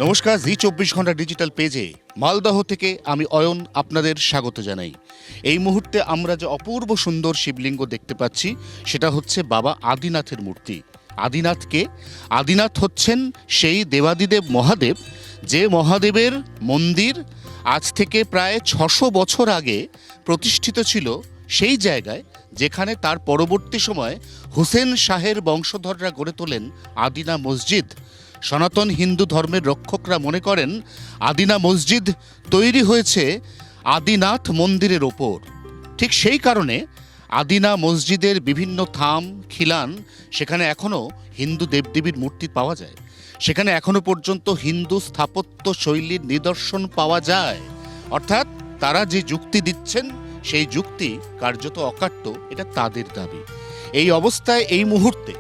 নমস্কার, জি 24 ঘন্টা ডিজিটাল পেজে মালদহ থেকে আমি অয়ন আপনাদের স্বাগত জানাই। এই মুহূর্তে আমরা যে অপূর্ব সুন্দর শিবলিঙ্গ দেখতে পাচ্ছি সেটা হচ্ছে বাবা আদিনাথের মূর্তি। আদিনাথকে আদিনাথ হচ্ছেন সেই দেবাদিদেব মহাদেব, যে মহাদেবের মন্দির আজ থেকে প্রায় 600 বছর আগে প্রতিষ্ঠিত ছিল সেই জায়গায়, যেখানে তার পরবর্তী সময় হুসেন শাহের বংশধররা গড়ে তোলেন আদিনা মসজিদ। সনাতন হিন্দু ধর্মের রক্ষকরা মনে করেন আদিনা মসজিদ তৈরি হয়েছে আদিনাথ মন্দিরের ওপর। ঠিক সেই কারণে আদিনা মসজিদের বিভিন্ন থাম খিলান, সেখানে এখনও হিন্দু দেবদেবীর মূর্তি পাওয়া যায়। সেখানে এখনো পর্যন্ত হিন্দু স্থাপত্য শৈলীর নিদর্শন পাওয়া যায়। অর্থাৎ তারা যে যুক্তি দিচ্ছেন সেই যুক্তি কার্যত অকাট্য, এটা তাদের দাবি। এই অবস্থায় এই মুহূর্তে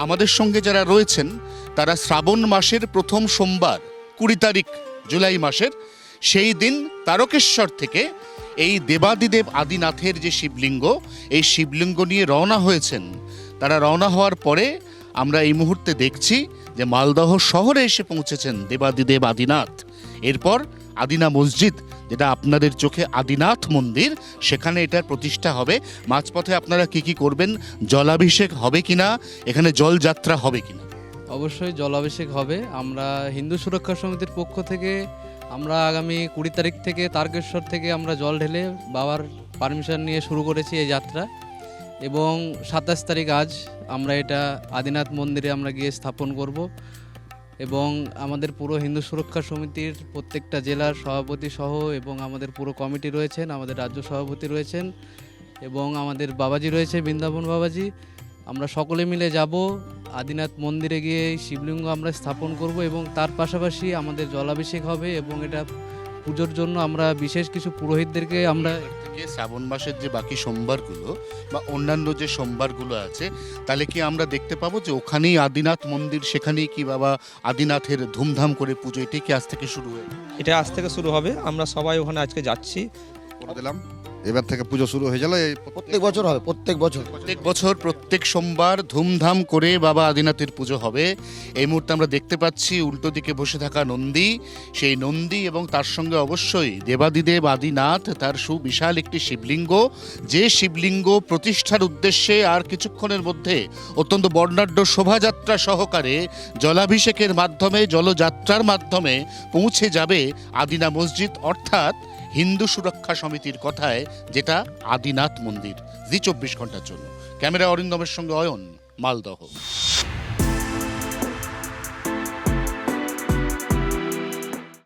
আমাদের সঙ্গে যারা রয়েছেন তারা শ্রাবণ মাসের প্রথম সোমবার 20 তারিখ জুলাই মাসের, সেই দিন তারকেশ্বর থেকে এই দেবাদিদেব আদিনাথের যে শিবলিঙ্গ, এই শিবলিঙ্গ নিয়ে রওনা হয়েছেন। তারা রওনা হওয়ার পরে আমরা এই মুহূর্তে দেখছি যে মালদহ শহরে এসে পৌঁছেছেন দেবাদিদেব আদিনাথ। এরপর আদিনা মসজিদ, যেটা আপনাদের চোখে আদিনাথ মন্দির, সেখানে এটার প্রতিষ্ঠা হবে। মাঝপথে আপনারা কি করবেন? জলাভিষেক হবে কিনা, এখানে জলযাত্রা হবে কিনা? অবশ্যই জলাভিষেক হবে। আমরা হিন্দু সুরক্ষা সমিতির পক্ষ থেকে আমরা আগামী 20 তারিখ থেকে তারকেশ্বর থেকে আমরা জল ঢেলে বাবার পারমিশন নিয়ে শুরু করেছি এই যাত্রা, এবং 27 তারিখ আজ আমরা এটা আদিনাথ মন্দিরে আমরা গিয়ে স্থাপন করব। এবং আমাদের পুরো হিন্দু সুরক্ষা সমিতির প্রত্যেকটা জেলার সভাপতি সহ এবং আমাদের পুরো কমিটি রয়েছেন, আমাদের রাজ্য সভাপতি রয়েছেন এবং আমাদের বাবাজি রয়েছে, বৃন্দাবন বাবাজি। আমরা সকলে মিলে যাব আদিনাথ মন্দিরে গিয়ে শিবলিঙ্গ আমরা স্থাপন করব, এবং তার পাশাপাশি আমাদের জলাভিষেক হবে। এবং এটা পুজোর জন্য আমরা বিশেষ কিছু পুরোহিতদেরকে আমরা থেকে শ্রাবণ মাসের যে বাকি সোমবারগুলো বা অন্যান্য যে সোমবারগুলো আছে, তাহলে কি আমরা দেখতে পাবো যে ওখানেই আদিনাথ মন্দির, সেখানেই কি বাবা আদিনাথের ধুমধাম করে পুজো, এটাই কি আজ থেকে শুরু হয়ে? এটা আজ থেকে শুরু হবে। আমরা সবাই ওখানে আজকে যাচ্ছি। করে দিলাম, এবার থেকে পুজো শুরু হয়ে গেল। প্রত্যেক বছর হবে, প্রত্যেক বছর প্রত্যেক সোমবার ধুমধাম করে বাবা আদিনাথের পুজো হবে। এই মুহূর্তে আমরা দেখতে পাচ্ছি উল্টো দিকে বসে থাকা নন্দী, সেই নন্দী এবং তার সঙ্গে অবশ্যই দেবাদিদেব আদিনাথ, তার সুবিশাল একটি শিবলিঙ্গ, যে শিবলিঙ্গ প্রতিষ্ঠার উদ্দেশ্যে আর কিছুক্ষণের মধ্যে অত্যন্ত বর্ণাঢ্য শোভাযাত্রা সহকারে জলাভিষেকের মাধ্যমে, জলযাত্রার মাধ্যমে পৌঁছে যাবে আদিনা মসজিদ, অর্থাৎ হিন্দু সুরক্ষা সমিতির কথায় যেটা আদিনাথ মন্দির। জি 24 ঘন্টার জন্য ক্যামেরা অরিন্দমের সঙ্গে অয়ন, মালদহ।